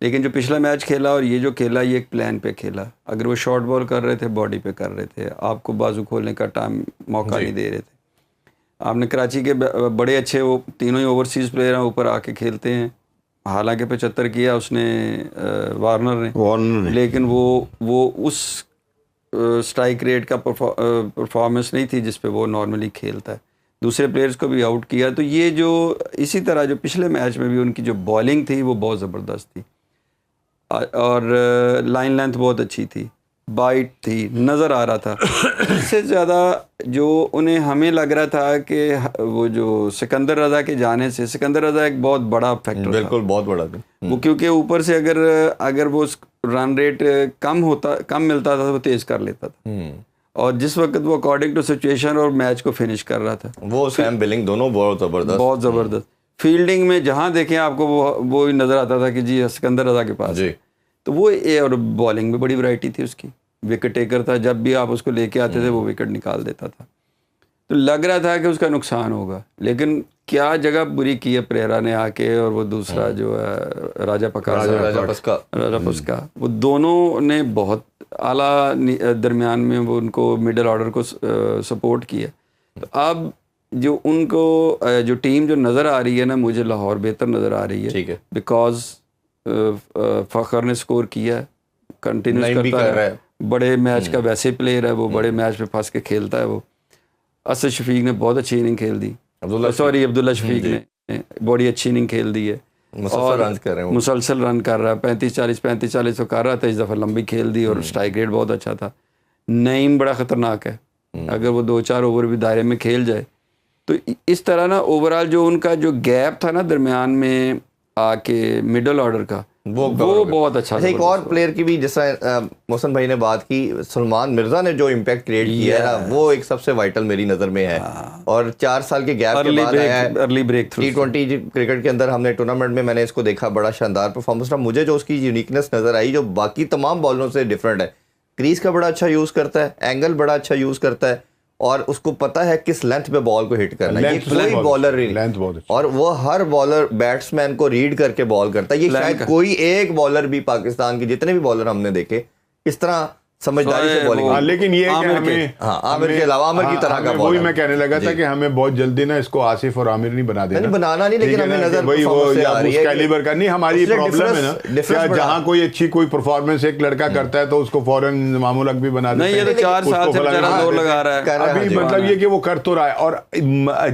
लेकिन जो पिछला मैच खेला और ये जो खेला, ये एक प्लान पे खेला। अगर वो शॉर्ट बॉल कर रहे थे, बॉडी पे कर रहे थे, आपको बाजू खोलने का टाइम मौका नहीं दे रहे थे। आपने कराची के बड़े अच्छे वो तीनों ही ओवरसीज़ प्लेयर हैं, ऊपर आके खेलते हैं। हालांकि 75 किया उसने वार्नर ने, लेकिन वो उस स्ट्राइक रेट का परफॉर्मेंस नहीं थी जिस पे वो नॉर्मली खेलता है। दूसरे प्लेयर्स को भी आउट किया। तो ये जो इसी तरह जो पिछले मैच में भी उनकी जो बॉलिंग थी वो बहुत ज़बरदस्त थी, और लाइन लेंथ बहुत अच्छी थी, बाइट थी, नज़र आ रहा था। इससे ज़्यादा जो उन्हें हमें लग रहा था कि वो जो सिकंदर रज़ा के जाने से, सिकंदर रज़ा एक बहुत बड़ा फैक्टर, बिल्कुल बहुत बड़ा था वो, क्योंकि ऊपर से अगर वो रन रेट कम मिलता था तो वो तेज़ कर लेता था, और जिस वक्त वो अकॉर्डिंग टू सिचुएशन और मैच को फिनिश कर रहा था। वो सैम बिलिंग दोनों बहुत ज़बरदस्त फील्डिंग में जहाँ देखें आपको वो नज़र आता था कि जी सिकंदर रज़ा के पास जी। तो वो और बॉलिंग में बड़ी वैरायटी थी उसकी, विकेट टेकर था, जब भी आप उसको लेके आते थे वो विकेट निकाल देता था। तो लग रहा था कि उसका नुकसान होगा, लेकिन क्या जगह बुरी की है प्रेरा ने आके, और वो दूसरा जो है राजा पस्का, वो दोनों ने बहुत आला दरमियान में वो उनको मिडल ऑर्डर को सपोर्ट किया। तो अब जो उनको जो टीम जो नज़र आ रही है ना, मुझे लाहौर बेहतर नज़र आ रही है, बिकॉज फ़खर ने स्कोर किया, कंटिन्यूस करता है, बड़े मैच का वैसे प्लेयर है वो, बड़े मैच पे फंस के खेलता है वो। असद शफीक ने बहुत अच्छी इनिंग खेल दी, अब्दुल्ला शफीक ने बड़ी अच्छी इनिंग खेल दी है, मुसलसल रन कर रहा है, 35-40 तो कर रहा था, इस दफ़ा लंबी खेल दी और स्ट्राइक रेट बहुत अच्छा था। नईम बड़ा ख़तरनाक है, अगर वो 2-4 ओवर भी दायरे में खेल जाए तो इस तरह ना ओवरऑल जो उनका जो गैप था ना दरमियान में आके मिडल ऑर्डर का, वो बहुत अच्छा। एक और प्लेयर की भी, जैसा मोहसन भाई ने बात की, सलमान मिर्जा ने जो इम्पैक्ट क्रिएट किया है ना, वो एक सबसे वाइटल मेरी नज़र में है। और 4 साल के गैप के बाद आया है, early break through. T20 cricket के अंदर हमने टूर्नामेंट में मैंने इसको देखा, बड़ा शानदार परफॉर्मेंस था। मुझे जो उसकी यूनिकनेस नज़र आई, जो बाकी तमाम बॉलरों से डिफरेंट है, क्रीज का बड़ा अच्छा यूज़ करता है, एंगल बड़ा अच्छा यूज़ करता है, और उसको पता है किस लेंथ पे बॉल को हिट करना है। ये कोई बॉलर नहीं, और वो हर बॉलर बैट्समैन को रीड करके बॉल करता है। ये शायद कोई एक बॉलर भी पाकिस्तान के जितने भी बॉलर हमने देखे इस तरह समझदारी से बॉलिंग। लेकिन ये आमिर के अलावा आमिर की तरह का वही मैं कहने लगा था कि हमें बहुत जल्दी ना इसको आसिफ और आमिर नहीं बना देना, बनाना नहीं, लेकिन हमें नजर वही वो उस कैलिबर का नहीं, हमारी प्रॉब्लम है ना, जहाँ कोई अच्छी कोई परफॉर्मेंस एक लड़का करता है तो उसको फौरन मामूल भी बना देते हैं। नहीं, ये तो 4 साल से बेचारा जोर लगा रहा है अभी, मतलब ये कि वो कर तो रहा है। और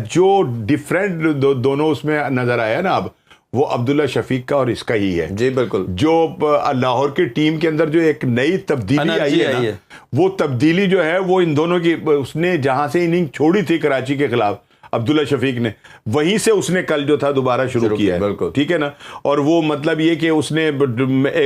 जो डिफरेंट दोनों उसमें नजर आया ना अब, वो अब्दुल्ला शफीक का और इसका ही है। जी बिल्कुल। जो लाहौर की टीम के अंदर जो एक नई तब्दीली आई है ना, वो तब्दीली जो है वो इन दोनों की, उसने जहां से इनिंग छोड़ी थी कराची के खिलाफ अब्दुल्ला शफीक ने, वहीं से उसने कल जो था दोबारा शुरू किया है, ठीक है ना। और वो मतलब ये कि उसने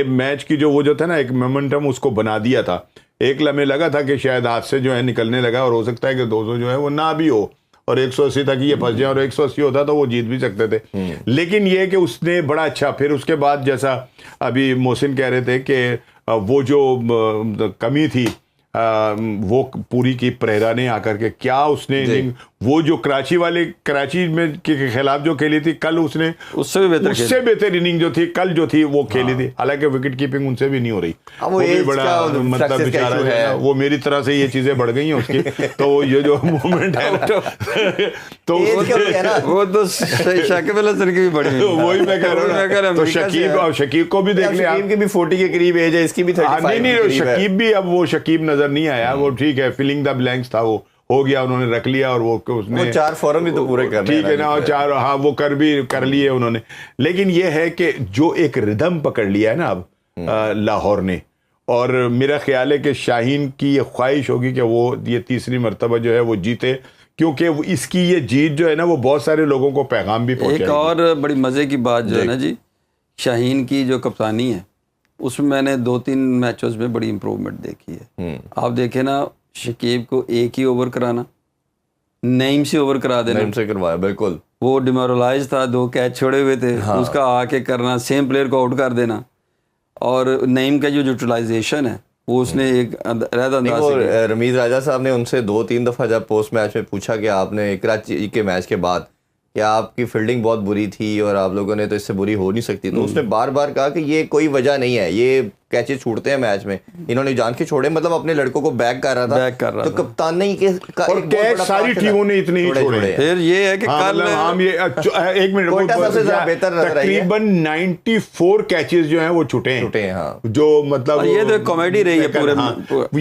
मैच की जो वो जो था ना एक मोमेंटम उसको बना दिया था। एक लम्हे लगा था कि शायद हाथ से जो है निकलने लगा, और हो सकता है कि 200 जो है वो ना भी हो और 180 तक ये फंस जाए, और 180 होता तो वो जीत भी सकते थे। लेकिन ये कि उसने बड़ा अच्छा, फिर उसके बाद जैसा अभी मोहसिन कह रहे थे कि वो जो कमी थी वो पूरी की प्रेरा ने आकर के, क्या उसने वो जो कराची में के खिलाफ जो खेली थी कल, उसने उससे बेहतर इनिंग जो थी कल जो थी वो खेली थी। हालांकि विकेट कीपिंग उनसे भी नहीं हो रही, वो भी बड़ा मतलब बेचारा है, वो मेरी तरह से ये चीजें बढ़ गई हैं उसकी। तो ये जो मोमेंट है तो वो तो शाकिब अल हसन की भी बड़ी, वही मैं कह रहा हूँ। तो शकीब को भी देख लिया, शकीब की भी 40 के करीब एज है, इसकी भी 35। नहीं, शकीब भी, अब वो शकीब नजर नहीं आया, वो ठीक है, फिलिंग द ब्लैंक्स था, वो हो गया, उन्होंने रख लिया, और वो उसने 4 फॉरम भी तो पूरे करने, ठीक है ना, और 4 हाँ वो कर लिए उन्होंने। लेकिन ये है कि जो एक रिदम पकड़ लिया है ना अब लाहौर ने, और मेरा ख्याल है कि शाहीन की ये ख्वाहिश होगी कि वो ये तीसरी मरतबा जो है वो जीते, क्योंकि इसकी ये जीत जो है ना वो बहुत सारे लोगों को पैगाम भी पहुंचाएगी। एक और बड़ी मज़े की बात जो है ना जी, शाहीन की जो कप्तानी है उसमें मैंने 2-3 मैचों में बड़ी इंप्रूवमेंट देखी है। आप देखें ना, शकीब को एक ही ओवर कराना, नईम से ओवर करा देना, नईम से करवाया, बिल्कुल। वो डिमोरलाइज था, 2 कैच छोड़े हुए थे, उसका आके करना, सेम प्लेयर को आउट कर देना, और नईम का जो यूटिलाइजेशन है वो उसने एक अलग नहीं, अंदाज वो से किया। रमीज राजा साहब ने उनसे 2-3 दफ़ा जब पोस्ट मैच में पूछा कि आपने कराची के मैच के बाद कि आपकी फील्डिंग बहुत बुरी थी और आप लोगों ने तो इससे बुरी हो नहीं सकती, तो उसने बार बार कहा कि ये कोई वजह नहीं है, ये कैचेस छूटते हैं मैच में, इन्होंने जान के छोड़े, मतलब अपने लड़कों को बैक कर रहा था, बैक कर रहा तो था। कप्तान नहीं के और कैच सारी टीमों ने इतने ही छोड़े हैं। फिर ये है कि हाँ, कल मतलब हम ये एक मिनट कोयटा सबसे ज्यादा बेहतर नजर आई है। तकरीबन 94 कैचेस जो हैं वो छूटे हैं, छूटे हैं, हाँ। जो मतलब और ये तो कॉमेडी रही है पूरे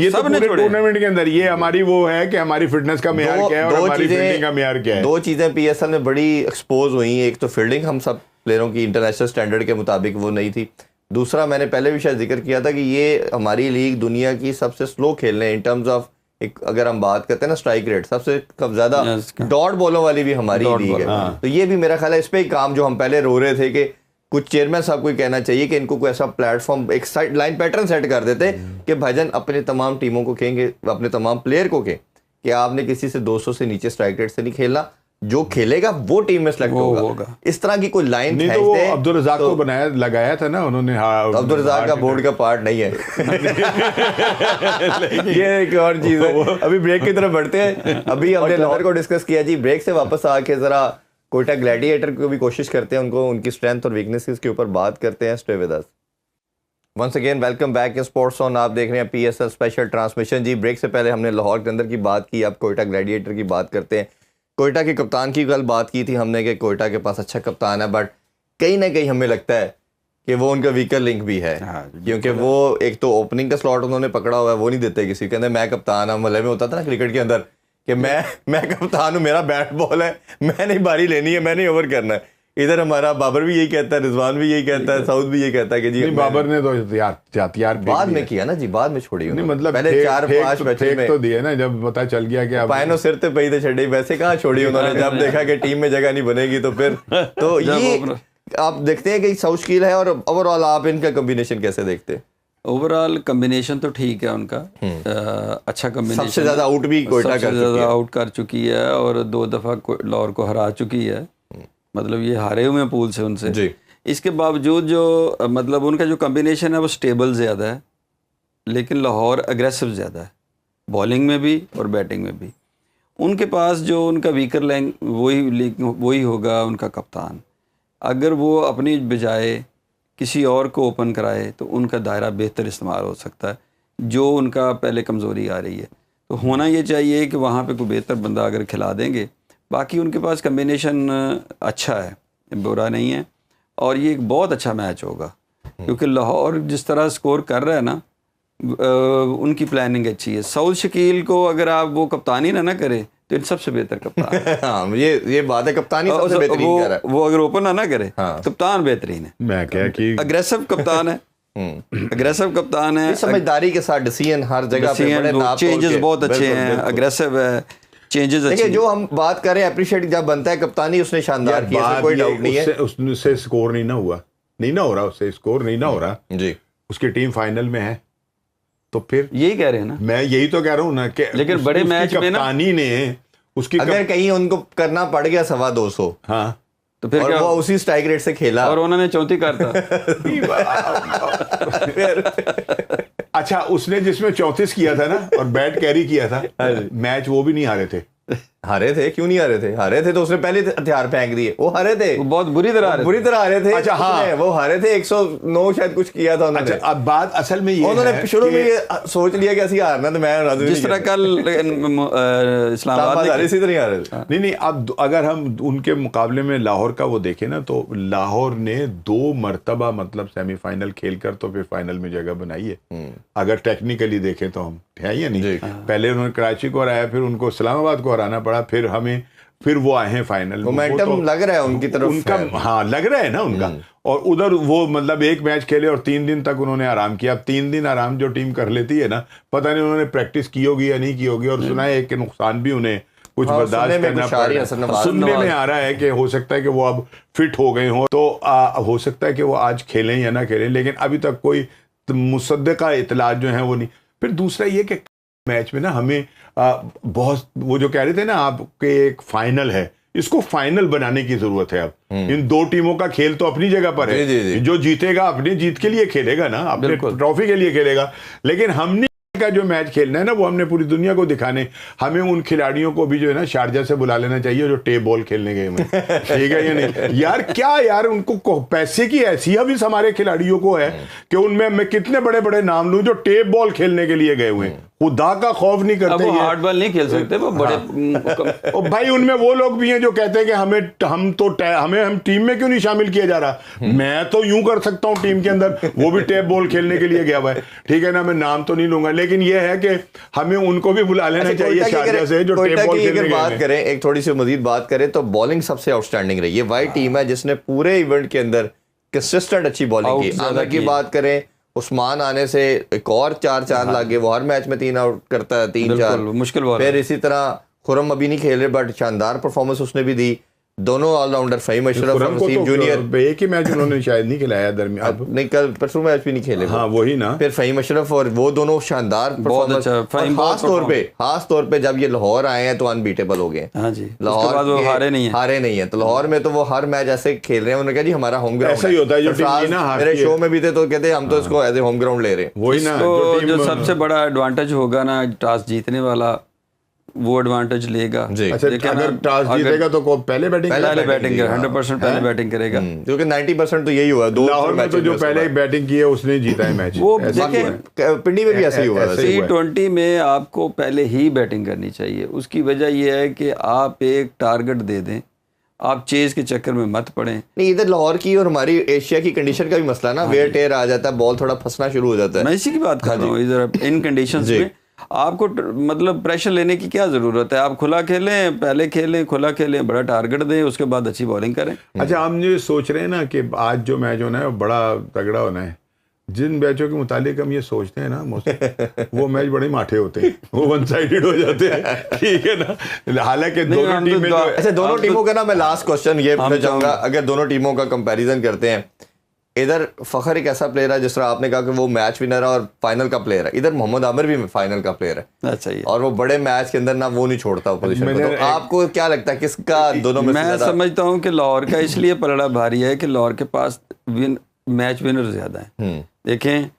ये तो सबने पूरे छोड़े। टूर्नामेंट के अंदर ये हमारी वो है कि हमारी फिटनेस का मेयार क्या है और हमारी फील्डिंग का मेयार क्या है। दो चीजें पीएसएल में बड़ी एक्सपोज हुई, एक तो फील्डिंग हम सब प्लेयरों की इंटरनेशनल स्टैंडर्ड के मुताबिक वो नहीं थी, दूसरा मैंने पहले भी शायद जिक्र किया था कि ये हमारी लीग दुनिया की सबसे स्लो खेलने इन टर्म्स ऑफ, एक अगर हम बात करते हैं ना स्ट्राइक रेट, सबसे ज्यादा डॉट बॉलों वाली भी हमारी लीग है। तो ये भी मेरा ख्याल है इस पे ही काम, जो हम पहले रो रहे थे कि कुछ चेयरमैन साहब को कहना चाहिए कि इनको कोई ऐसा प्लेटफॉर्म, एक साइड लाइन पैटर्न सेट कर देते कि भाईजान अपने तमाम टीमों को कहेंगे, अपने तमाम प्लेयर को कहें कि आपने किसी से 200 से नीचे स्ट्राइक रेट से नहीं खेलना, जो खेलेगा वो टीम में सेलेक्ट होगा। इस तरह की कोई लाइन नहीं तो वो अब्दुल रज़ाक को बनाया लगाया था ना उन्होंने। हाँ, अब्दुल रज़ाक का बोर्ड का पार्ट नहीं है। ये एक और चीज है। अभी ब्रेक की तरफ बढ़ते हैं। अभी हमने लाहौर को डिस्कस किया जी, ब्रेक से वापस आके जरा कोयटा ग्लैडिएटर को भी कोशिश करते हैं, उनको उनकी स्ट्रेंथ और वीकनेसेस के ऊपर बात करते हैं। Stay with us. Once again welcome back in sports on. आप देख रहे हैं पीएसएल स्पेशल ट्रांसमिशन। जी ब्रेक से पहले हमने लाहौर के अंदर की बात की, अब कोयटा ग्लैडिएटर की बात करते हैं। कोयटा के कप्तान की कल बात की थी हमने कि कोयटा के पास अच्छा कप्तान है, बट कहीं ना कहीं हमें लगता है कि वो उनका वीकर लिंक भी है। क्योंकि वो एक तो ओपनिंग का स्लॉट उन्होंने पकड़ा हुआ है, वो नहीं देते किसी, कहते मैं कप्तान हूं। मतलब में होता था ना क्रिकेट के अंदर कि मैं कप्तान हूं, मेरा बैट बॉल है, मैं नहीं बारी लेनी है, मैं नहीं ओवर करना है। इधर हमारा बाबर भी यही कहता है, रिजवान भी यही कहता है, साउथ भी यही कहता है कि जी बाबर ने तो हथियार बाद में किया ना जी, बाद में छोड़ी नहीं, मतलब पहले 4-5 मैचेस में तो दिए ना, जब पता चल गया कि पायनो सिर पे पई थे छड़ी, वैसे कहाँ छोड़ी उन्होंने, जब देखा कि टीम में जगह नहीं बनेगी तो फिर तो ये आप देखते हैं कि मुश्किल है। और ओवरऑल आप इनका कॉम्बिनेशन कैसे देखते हैं? ओवरऑल कॉम्बिनेशन तो ठीक है उनका, अच्छा कॉम्बिनेशन। सबसे ज्यादा आउट भी कोयटा आउट कर चुकी है और 2 दफा लाहौर को हरा चुकी है, मतलब ये हारे हुए हैं पूल से उनसे जी। इसके बावजूद जो मतलब उनका जो कॉम्बिनेशन है वो स्टेबल ज़्यादा है, लेकिन लाहौर अग्रेसिव ज़्यादा है, बॉलिंग में भी और बैटिंग में भी। उनके पास जो उनका वीकर लैंग वही होगा उनका कप्तान। अगर वो अपनी बजाय किसी और को ओपन कराए तो उनका दायरा बेहतर इस्तेमाल हो सकता है, जो उनका पहले कमज़ोरी आ रही है। तो होना ये चाहिए कि वहाँ पे कोई बेहतर बंदा अगर खिला देंगे। बाकी उनके पास कम्बिनेशन अच्छा है, बुरा नहीं है, और ये एक बहुत अच्छा मैच होगा क्योंकि लाहौर जिस तरह स्कोर कर रहा है ना, उनकी प्लानिंग अच्छी है। सऊद शकील को अगर आप वो कप्तानी ना करे तो इन सबसे बेहतर कप्तान हाँ, ये बात है, कप्तानी सबसे बेहतरीन कर रहा है। वो अगर ओपन ना करे कप्तान बेहतरीन है। मैं क्या कि अग्रेसिव कप्तान है, अग्रेसिव कप्तान है, समझदारी के साथ डिसीजन हर जगह पे बड़े नाप चेंजेस बहुत अच्छे हैं, अग्रेसिव है, चेंजेस अच्छे। जो हम बात करें अप्रिशिएट जब बनता है कप्तानी, उसने शानदार किया, कोई डाउट नहीं है। उससे स्कोर नहीं ना हुआ, नहीं ना हो रहा, उससे स्कोर नहीं ना हो रहा जी, उसकी टीम फाइनल में है, तो फिर यही कह रहे हैं ना, मैं यही तो कह रहा हूँ ना कि लेकिन बड़े मैच में ना कप्तानी ने उसकी अगर कहीं उनको करना पड़ गया 225, हाँ तो फिर और क्या, वो उसी स्ट्राइक रेट से खेला और उन्होंने 34 करता। अच्छा, उसने जिसमें 34 किया था ना और बैट कैरी किया था, मैच वो भी नहीं हारे थे। हारे थे, क्यों नहीं हारे थे? हारे थे तो उसने पहले हथियार फेंक दिए, वो हारे थे, वो बहुत बुरी तरह हारे थे। अच्छा हाँ, वो हारे थे 109 शायद कुछ किया था उन्होंने। अच्छा, अब बात असल में ये उन्होंने शुरू में ये सोच लिया कि ऐसी हारना, तो मैं जिस तरह कल इस्लामाबाद इसी तरह हारे थे। नहीं, अब अगर हम उनके मुकाबले में लाहौर का वो देखें ना, तो लाहौर ने 2 मरतबा मतलब सेमीफाइनल खेलकर तो फिर फाइनल में जगह बनाई है। अगर टेक्निकली देखें तो हम है या नहीं, पहले उन्होंने कराची को हराया, फिर उनको इस्लामाबाद को हराना पड़ा, फिर वो आए हैं फाइनल। मोमेंटम लग रहा है उनकी तरफ, उनका हाँ लग रहा है ना उनका। और उधर वो मतलब एक मैच खेले और 3 दिन तक उन्होंने आराम किया। अब 3 दिन आराम जो टीम कर लेती है ना, पता नहीं उन्होंने प्रैक्टिस की होगी या नहीं की होगी, और सुना है कि नुकसान भी उन्हें कुछ बर्दाश्त करना पड़ा। सुनने में आ रहा है कि हो सकता है कि वो अब फिट हो गए हों, तो हो सकता है कि वो आज खेलें या ना खेलें, लेकिन अभी तक कोई मुसद्दका इतलात जो है वो नहीं। फिर दूसरा ये कि मैच में ना हमें बहुत वो जो कह रहे थे ना आपके एक फाइनल है, इसको फाइनल बनाने की जरूरत है अब। इन दो टीमों का खेल तो अपनी जगह पर है, जी। जो जीतेगा अपनी जीत के लिए खेलेगा ना, अपने ट्रॉफी के लिए खेलेगा। लेकिन हमने का जो मैच खेलना है ना, वो हमने पूरी दुनिया को दिखाने, हमें उन खिलाड़ियों को भी जो है ना शारजा से बुला लेना चाहिए जो टेप बॉल खेलने गए हुए हैं। ठीक है या नहीं यार? क्या यार, उनको पैसे की हैसियत भी हमारे खिलाड़ियों को है कि उनमें मैं कितने बड़े बड़े नाम लूं जो टेप बॉल खेलने के लिए गए हुए हैं, खुदा का खौफ नहीं करते। वो हार्ड बॉल नहीं खेल सकते, वो बड़े और भाई उनमें वो लोग भी हैं जो कहते हैं कि हम टीम में क्यों नहीं शामिल किया जा रहा। मैं तो यूं कर सकता हूं टीम के अंदर, वो भी टेप बॉल खेलने के लिए गया हुआ है। ठीक है ना, मैं नाम तो नहीं लूंगा, लेकिन ये है कि हमें उनको भी बुला लेना चाहिए शारजा से जो टेप बॉल खेलने गए। बात करें, एक थोड़ी सी मजीद बात करें तो बॉलिंग सबसे आउटस्टैंडिंग रही है। वाइट टीम है जिसने पूरे इवेंट के अंदर कंसिस्टेंट अच्छी बॉलिंग की। आमिर की बात करें, उस्मान आने से एक और 4 चांद लग गए, वो हर मैच में 3 आउट करता है, 3-4 मुश्किल बॉल। फिर इसी तरह खुरम अभी नहीं खेल रहे बट शानदार परफॉर्मेंस उसने भी दी। दोनों ऑलराउंडर फ़हीम अशरफ और वसीम जूनियर, एक ही मैच उन्होंने शायद नहीं खिलाया दरमियान, नहीं कल परसों मैच भी नहीं खेले। हाँ वही ना। फिर फ़हीम अशरफ और वो दोनों शानदार परफॉर्मेंस, खास तौर पे जब ये लाहौर आए हैं तो अनबीटेबल हो गए। हाँ जी, लाहौर वो हारे नहीं है। तो लाहौर में तो वो हर मैच ऐसे खेल रहे हैं, उन्होंने कहा जी हमारा होम ग्राउंड ऐसा ही होता है। जो मेरे शो में भी थे तो कहते हम तो इसको एज ए होम ग्राउंड ले रहे हैं। वही ना, जो सबसे बड़ा एडवांटेज होगा ना टॉस जीतने वाला, वो एडवांटेज लेगा। अच्छा, अगर टॉस जीतेगा तो पहले बैटिंग 100% पहले बैटिंग करेगा, क्योंकि 90% तो यही हुआ है। लाहौर में तो जो पहले बैटिंग की है उसने जीता है मैच। वो देखें पिंडी में भी ऐसा ही हुआ है। T20 में आपको पहले ही बैटिंग करनी चाहिए। उसकी वजह यह है कि आप एक टारगेट दे दें, आप चेज के चक्कर में मत पड़े। नहीं, इधर लाहौर की और हमारी एशिया की कंडीशन का भी मसला ना, वेयर टेयर आ जाता है, बॉल थोड़ा फंसना शुरू हो जाता है। मैं इसी की बात कर रहा हूँ। इधर इन कंडीशंस में आपको मतलब प्रेशर लेने की क्या जरूरत है? आप खुला खेलें, पहले खेलें, खुला खेलें, बड़ा टारगेट दें, उसके बाद अच्छी बॉलिंग करें। अच्छा, हम ये सोच रहे हैं ना कि आज जो मैच होना है वो बड़ा तगड़ा होना है। जिन मैचों के मुतालिक हम ये सोचते हैं ना वो मैच बड़े माठे होते हैं, वो वन साइडेड हो जाते हैं। ठीक है ना, हालांकि दोनों टीमें अच्छा, दोनों टीमों का ना मैं लास्ट क्वेश्चन ये पूछना चाहूंगा, अगर दोनों टीमों का कंपैरिजन करते हैं, इधर फखर एक ऐसा प्लेयर है जिस तरह आपने कहा कि वो मैच विनर है और फाइनल का प्लेयर है, इधर मोहम्मद आमिर भी फाइनल का प्लेयर है। अच्छा, और वो बड़े मैच के अंदर ना वो नहीं छोड़ता पोजीशन को। तो आपको क्या लगता है किसका दोनों में? मैं समझता हूँ कि लाहौर का इसलिए पलड़ा भारी है कि लाहौर के पास मैच विनर ज्यादा है। देखें,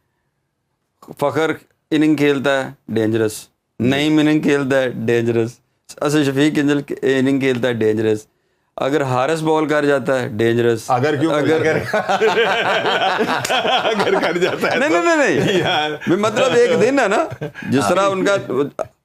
फखर इनिंग खेलता है डेंजरस, नईम इनिंग खेलता है डेंजरस, असद शफीक इनिंग खेलता है डेंजरस, अगर हारिस बॉल कर जाता है डेंजरस, अगर कर जाता है नहीं यार, मतलब एक दिन है ना जिस तरह उनका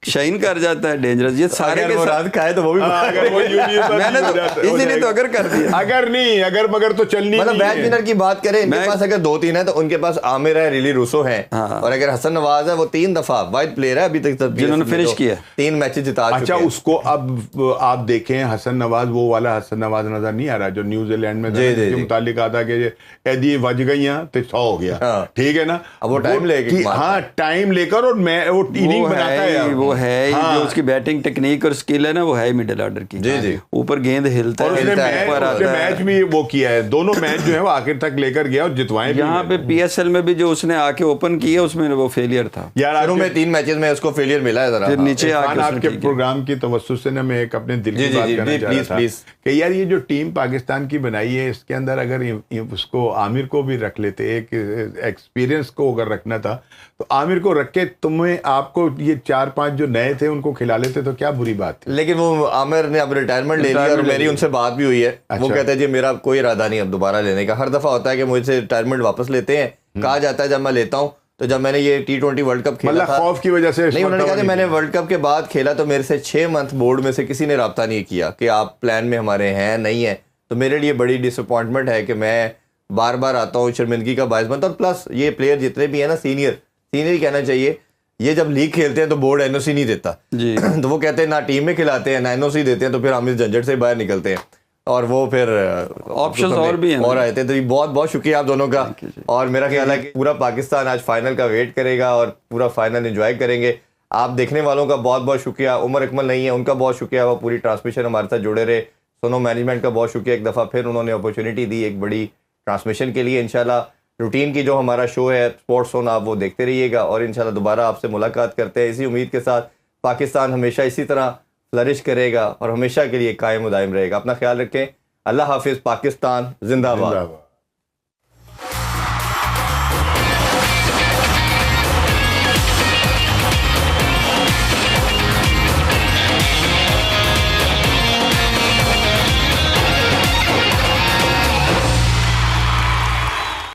शाइन कर जाता है डेंजरस। ये सारे के साथ खाए तो वो भी मैंने तो इसीलिए तो अगर कर दिया, अगर नहीं अगर मगर तो चलनी मतलब मैच विनर की बात करें, इनके पास अगर 2-3 है तो उनके पास आमिर है, रिली रूसो है, और अगर हसन नवाज है वो 3 दफा वाइड प्लेयर है अभी तक जिन्होंने फिनिश किया, 3 मैच जिता चुके हैं। अच्छा, उसको अब आप देखें, हसन नवाज वो वाला हसन नवाज नजर नहीं आ रहा जो न्यूजीलैंड में जिसके मुतालिक आता कि यदि बज गई तो 100 हो गया। ठीक है ना, अब वो टाइम लेकर, हाँ टाइम लेकर, और मैं वो इनिंग बनाता है, वो है जो उसकी बैटिंग टेक्निक और स्किल है ना, वो है मिडिल ऑर्डर की। जी ऊपर गेंद हिलता है, मैच भी वो किया है, दोनों मैच जो है वो आखिर तक लेकर गया और जितवाए। यहाँ पे PSL में भी जो उसने आके ओपन किया उसमें वो फेलियर था यार, शुरू में 3 मैचेस में उसको फेलियर मिला है जरा। फिर नीचे आके आपके प्रोग्राम की तवज्जो से ना मैं एक अपने दिल की बात करना चाह रहा था कि यार ये जो टीम पाकिस्तान की बनाई है, इसके अंदर अगर उसको आमिर को भी रख लेते, एक एक्सपीरियंस को अगर रखना था तो आमिर को रख के आपको ये 4-5 जो नए थे उनको खिला लेते तो क्या बुरी बात थी। लेकिन वो आमिर ने अब रिटायरमेंट ले लिया और मेरी उनसे बात भी हुई है। वो कहते हैं जी मेरा कोई इरादा नहीं अब दोबारा लेने का। हर दफा होता है कि मुझसे रिटायरमेंट वापस लेते हैं, कहा जाता है जब मैं लेता हूँ। तो जब मैंने ये T20 वर्ल्ड कप खेला था, खौफ की वजह से नहीं, उन्होंने कहा मैंने वर्ल्ड कप के बाद खेला तो मेरे से 6 मंथ बोर्ड में से किसी ने रब्ता नहीं किया कि आप प्लान में हमारे हैं नहीं है। तो मेरे लिए बड़ी डिसअपॉइंटमेंट है कि मैं बार बार आता हूँ, शर्मिंदगी का बायस बनता हूँ। प्लस ये प्लेयर जितने भी है ना, सीनियर ही कहना चाहिए, ये जब लीग खेलते हैं तो बोर्ड NOC नहीं देता जी। तो वो कहते हैं ना टीम में खिलाते हैं ना NOC देते हैं, तो फिर हम इस झंझट से बाहर निकलते हैं और वो फिर ऑप्शंस और भी हैं और आए थे। तो बहुत बहुत शुक्रिया आप दोनों का। और मेरा ख्याल है कि पूरा पाकिस्तान आज फाइनल का वेट करेगा और पूरा फाइनल एंजॉय करेंगे। आप देखने वालों का बहुत बहुत शुक्रिया। उमर अकमल नहीं है, उनका बहुत शुक्रिया, वो पूरी ट्रांसमिशन हमारे साथ जुड़े रहे। सोनो मैनेजमेंट का बहुत शुक्रिया, एक दफ़ा फिर उन्होंने अपॉर्चुनिटी दी एक बड़ी ट्रांसमिशन के लिए। इंशाल्लाह रूटीन की जो हमारा शो है स्पोर्ट्स जोन, आप वो देखते रहिएगा और इंशाल्लाह दोबारा आपसे मुलाकात करते हैं इसी उम्मीद के साथ। पाकिस्तान हमेशा इसी तरह फ्लरिश करेगा और हमेशा के लिए कायम दायम रहेगा। अपना ख्याल रखें। अल्लाह हाफिज़। पाकिस्तान जिंदाबाद।